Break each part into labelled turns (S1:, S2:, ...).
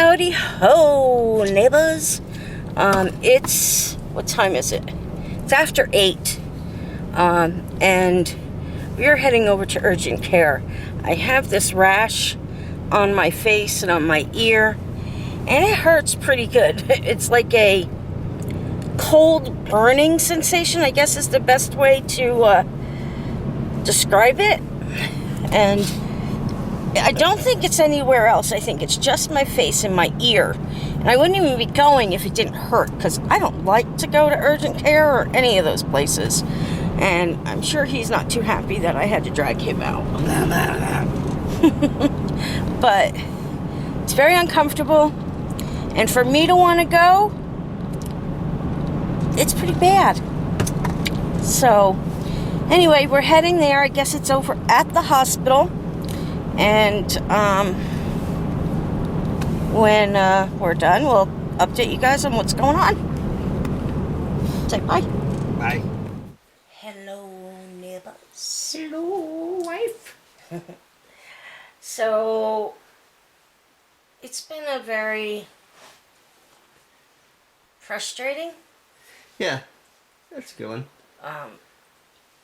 S1: Howdy ho, neighbors. What time is it? It's after 8. And we're heading over to urgent care. I have this rash on my face and on my ear, and it hurts pretty good. It's like a cold burning sensation, I guess is the best way to describe it. And I don't think it's anywhere else. I think it's just my face and my ear. And I wouldn't even be going if it didn't hurt, because I don't like to go to urgent care or any of those places. And I'm sure he's not too happy that I had to drag him out. But it's very uncomfortable. And for me to want to go, it's pretty bad. So, anyway, we're heading there. I guess it's over at the hospital. And when we're done, we'll update you guys on what's going on. Say bye.
S2: Bye.
S1: Hello, neighbors.
S2: Hello, wife.
S1: So, it's been a very frustrating
S2: Yeah, that's a good one.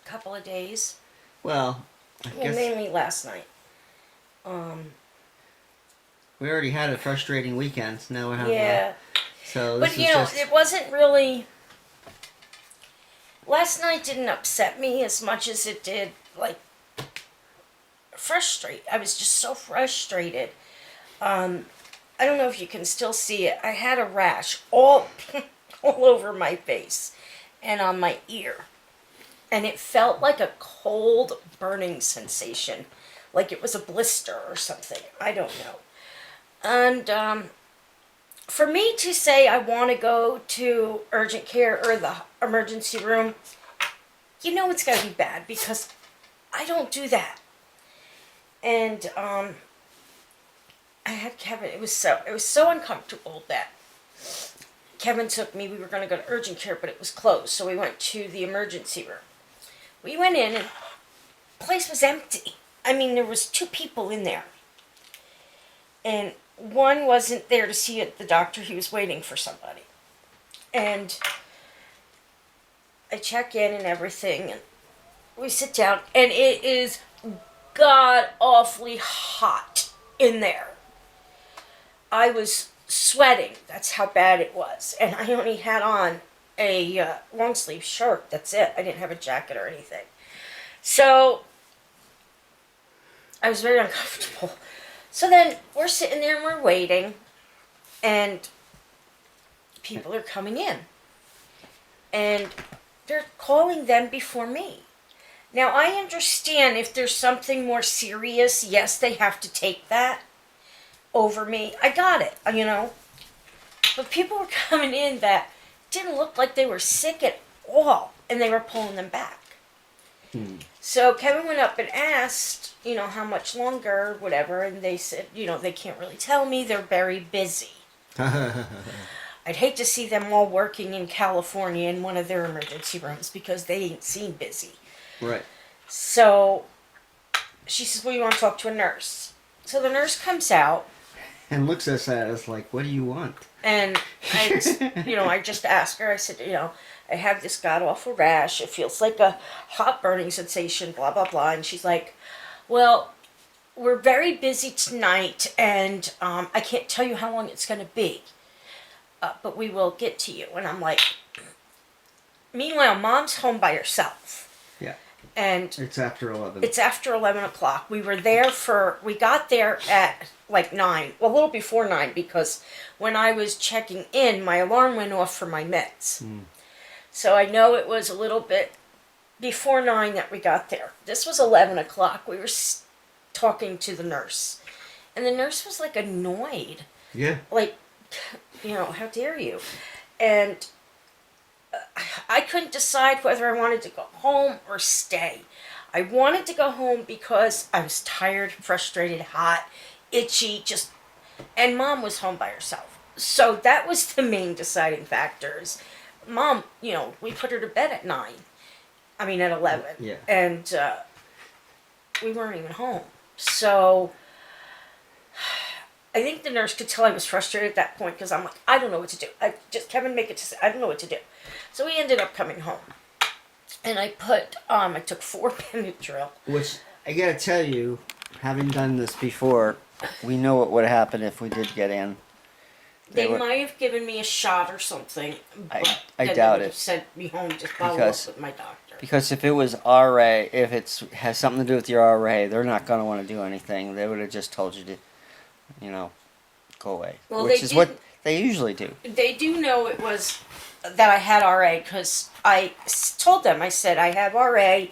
S1: couple of days.
S2: Well, I
S1: Well,
S2: guess
S1: mainly last night.
S2: we already had a frustrating weekend. So now we have
S1: Yeah.
S2: so this
S1: But,
S2: is
S1: you know,
S2: just
S1: it wasn't really... Last night didn't upset me as much as it did, like, frustrate. I was just so frustrated. I don't know if you can still see it. I had a rash all over my face and on my ear. And it felt like a cold burning sensation. Like it was a blister or something. I don't know. And for me to say I want to go to urgent care or the emergency room, you know it's going to be bad because I don't do that. And I had Kevin. It was so uncomfortable that Kevin took me. We were going to go to urgent care, but it was closed, so we went to the emergency room. We went in, and the place was empty. I mean, there was 2 people in there, and one wasn't there to see the doctor. He was waiting for somebody. And I check in and everything, and we sit down, and it is god awfully hot in there. I was sweating. That's how bad it was. And I only had on a long sleeve shirt. That's it. I didn't have a jacket or anything. So I was very uncomfortable. So then we're sitting there and we're waiting, and people are coming in. And they're calling them before me. Now, I understand if there's something more serious, yes, they have to take that over me. I got it, you know. But people were coming in that didn't look like they were sick at all, and they were pulling them back. So Kevin went up and asked, you know, how much longer, whatever, and they said, you know, they can't really tell me. They're very busy. I'd hate to see them all working in California in one of their emergency rooms because they ain't seen busy.
S2: right.
S1: So she says, well, you want to talk to a nurse. So the nurse comes out.
S2: And looks at us like, what do you want?
S1: And I just asked her, I said, you know, I have this god-awful rash. It feels like a hot burning sensation, blah, blah, blah. And she's like, well, we're very busy tonight, and I can't tell you how long it's going to be. But we will get to you. And I'm like, meanwhile, Mom's home by herself.
S2: Yeah.
S1: And
S2: It's after 11.
S1: it's after 11 o'clock. We got there at like 9, a little before 9, because when I was checking in, my alarm went off for my meds. So I know it was a little bit before 9 that we got there. This was 11 o'clock. We were talking to the nurse. And the nurse was like annoyed.
S2: Yeah.
S1: Like, you know, how dare you? And I couldn't decide whether I wanted to go home or stay. I wanted to go home because I was tired, frustrated, hot, itchy, and Mom was home by herself. So that was the main deciding factors. Mom, you know, we put her to bed at 9. I mean, at 11.
S2: Yeah.
S1: And we weren't even home. So I think the nurse could tell I was frustrated at that point because I'm like, I don't know what to do. Kevin, make it. I don't know what to do. So we ended up coming home, and I took 4 Benadryl.
S2: Which I gotta tell you, having done this before, we know what would happen if we did get in.
S1: They might have given me a shot or something. But
S2: I
S1: then
S2: doubt
S1: they would
S2: it.
S1: have sent me home to follow
S2: Because-
S1: up with my doctor.
S2: Because if it was RA, if it has something to do with your RA, they're not gonna want to do anything. They would have just told you to, go away.
S1: Well,
S2: Which
S1: they
S2: is what
S1: did-
S2: they usually do.
S1: They do know it was that I had RA because I told them, I said, I have RA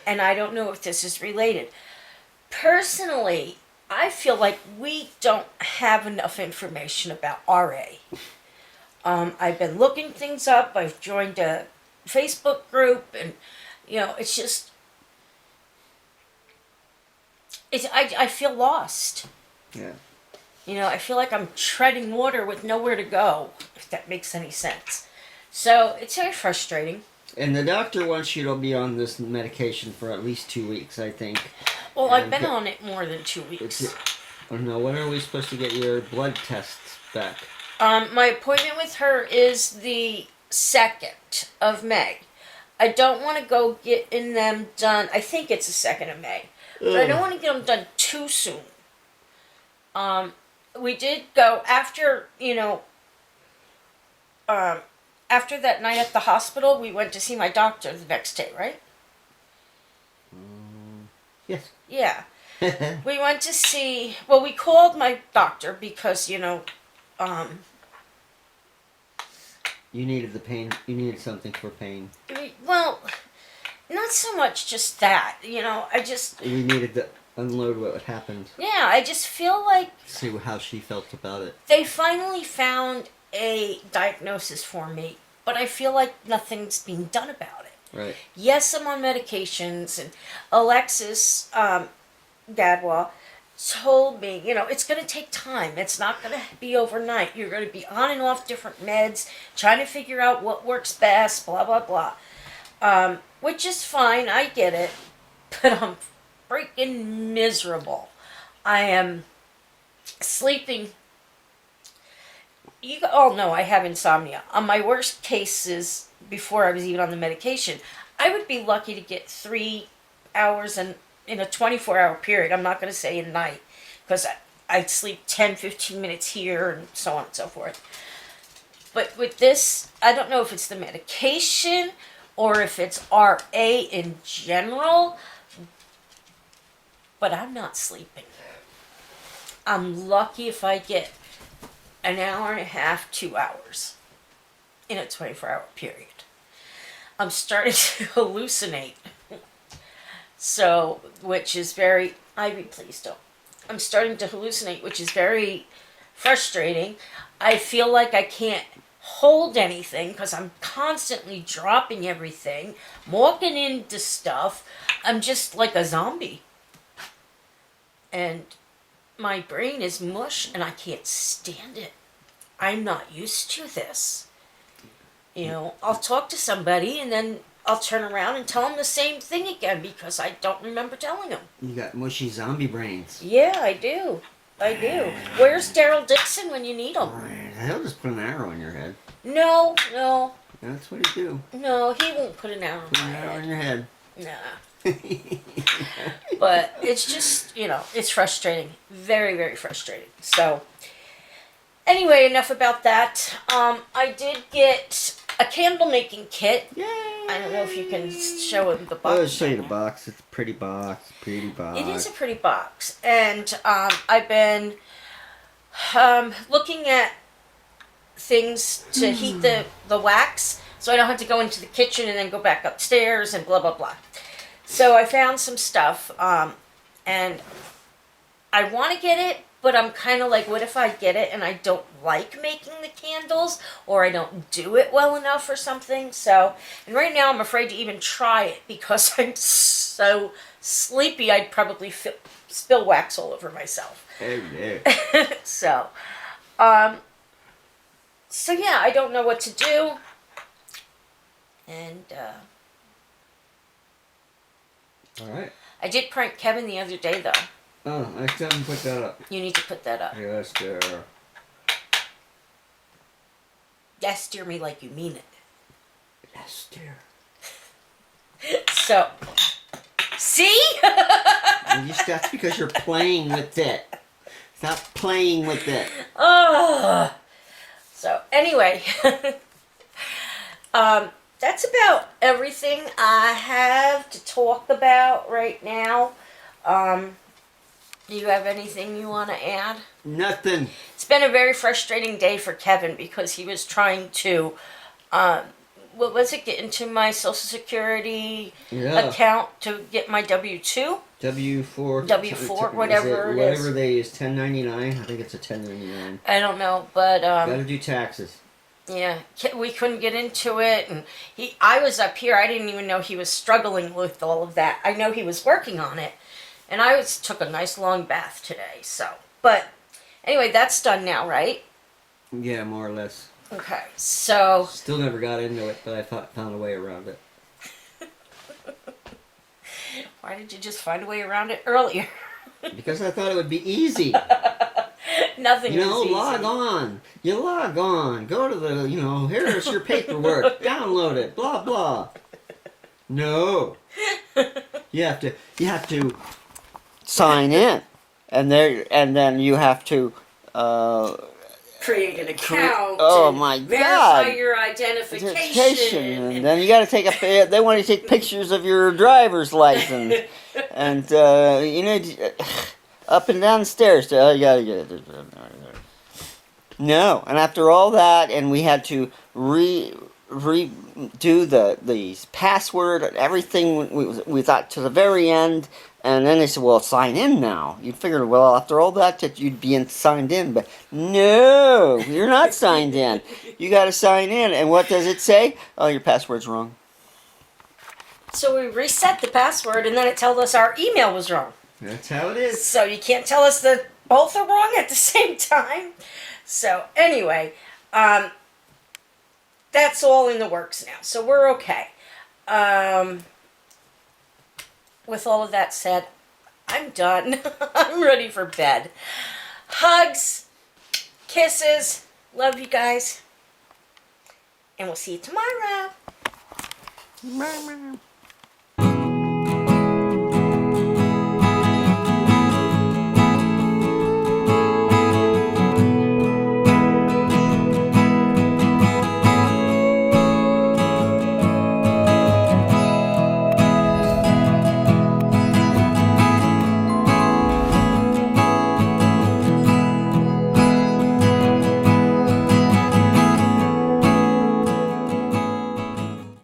S1: and I don't know if this is related. Personally, I feel like we don't have enough information about RA. I've been looking things up. I've joined a Facebook group, and it's just, I feel lost.
S2: Yeah.
S1: I feel like I'm treading water with nowhere to go, if that makes any sense. So it's very frustrating.
S2: And the doctor wants you to be on this medication for at least 2 weeks, I think.
S1: Well, I've
S2: And
S1: been on it more than 2 weeks.
S2: Oh no, when are we supposed to get your blood tests back?
S1: My appointment with her is the 2nd of May. I don't want to go getting them done. I think it's the 2nd of May. But I don't want to get them done too soon. We did go after, after that night at the hospital, we went to see my doctor the next day, right?
S2: Yes.
S1: Yeah. We went to see, we called my doctor because,
S2: You needed the pain. You needed something for pain.
S1: well, not so much just that,
S2: You needed to unload what happened.
S1: yeah, I just feel like
S2: See how she felt about it.
S1: they finally found a diagnosis for me, but I feel like nothing's being done about it.
S2: Right.
S1: Yes, I'm on medications, and Alexis Gadwa told me, it's going to take time. It's not going to be overnight. You're going to be on and off different meds, trying to figure out what works best, blah, blah, blah. Which is fine. I get it. But I'm freaking miserable. I am sleeping. You all know I have insomnia. On my worst cases, before I was even on the medication, I would be lucky to get 3 hours in a 24-hour period. I'm not going to say a night, because I'd sleep 10, 15 minutes here and so on and so forth. But with this, I don't know if it's the medication or if it's RA in general, but I'm not sleeping. I'm lucky if I get an hour and a half, 2 hours in a 24-hour period. I'm starting to hallucinate. So, which is very, Ivy, please don't. I'm starting to hallucinate, which is very frustrating. I feel like I can't hold anything because I'm constantly dropping everything, walking into stuff. I'm just like a zombie. And my brain is mush and I can't stand it. I'm not used to this. I'll talk to somebody and then I'll turn around and tell them the same thing again because I don't remember telling them.
S2: You got mushy zombie brains.
S1: Yeah, I do. Where's Daryl Dixon when you need him?
S2: He'll just put an arrow in your head.
S1: No.
S2: That's what he do.
S1: No, he won't put an arrow in
S2: Put
S1: my
S2: an arrow in
S1: head.
S2: your head.
S1: Nah. But it's just, it's frustrating. Very, very frustrating. So, anyway, enough about that. I did get a candle making kit.
S2: Yay!
S1: I don't know if you can show him the box.
S2: I'll show you the box. It's a pretty box. Pretty box.
S1: It is a pretty box. And I've been looking at things to heat the wax so I don't have to go into the kitchen and then go back upstairs and blah, blah, blah. So I found some stuff, and I want to get it, but I'm kind of like, what if I get it and I don't like making the candles, or I don't do it well enough or something? So, and right now I'm afraid to even try it because I'm so sleepy I'd probably spill wax all over myself.
S2: Oh, no.
S1: So yeah, I don't know what to do. And,
S2: All right.
S1: I did prank Kevin the other day, though.
S2: Oh, I still haven't put that up.
S1: You need to put that up.
S2: Yes, dear.
S1: Yes, dear me, like you mean it.
S2: Yes, dear.
S1: So, see?
S2: That's because you're playing with it. Stop playing with it.
S1: Oh. So anyway, that's about everything I have to talk about right now. Do you have anything you want to add?
S2: Nothing.
S1: It's been a very frustrating day for Kevin because he was trying to, what was it, get into my Social Security account to get my W-2?
S2: W-4.
S1: W-4, whatever it is.
S2: Whatever they use, 1099. I think it's a 1099.
S1: I don't know, but
S2: Gotta do taxes.
S1: yeah, we couldn't get into it, and I was up here. I didn't even know he was struggling with all of that. I know he was working on it, and took a nice long bath today. So, but anyway, that's done now, right?
S2: Yeah, more or less.
S1: Okay, so
S2: Still never got into it, but I found a way around it.
S1: why did you just find a way around it earlier?
S2: Because I thought it would be easy.
S1: Nothing is easy.
S2: Log on. You log on. Go to the, here's your paperwork. Download it. Blah, blah. No. You have to sign in. And then you have to,
S1: create an account.
S2: Oh my
S1: verify
S2: God!
S1: your identification.
S2: And then you got to they want to take pictures of your driver's license, and up and down the stairs. You gotta get it. No, and after all that, and we had to redo the password and everything. We thought to the very end. And then they said, well, sign in now. You figured, well, after all that you'd be signed in. But no, you're not signed in. You got to sign in. And what does it say? Oh, your password's wrong.
S1: So we reset the password, and then it told us our email was wrong.
S2: That's how it is.
S1: So you can't tell us that both are wrong at the same time. So anyway, that's all in the works now. So we're okay. With all of that said, I'm done. I'm ready for bed. Hugs, kisses, love you guys. And we'll see you tomorrow.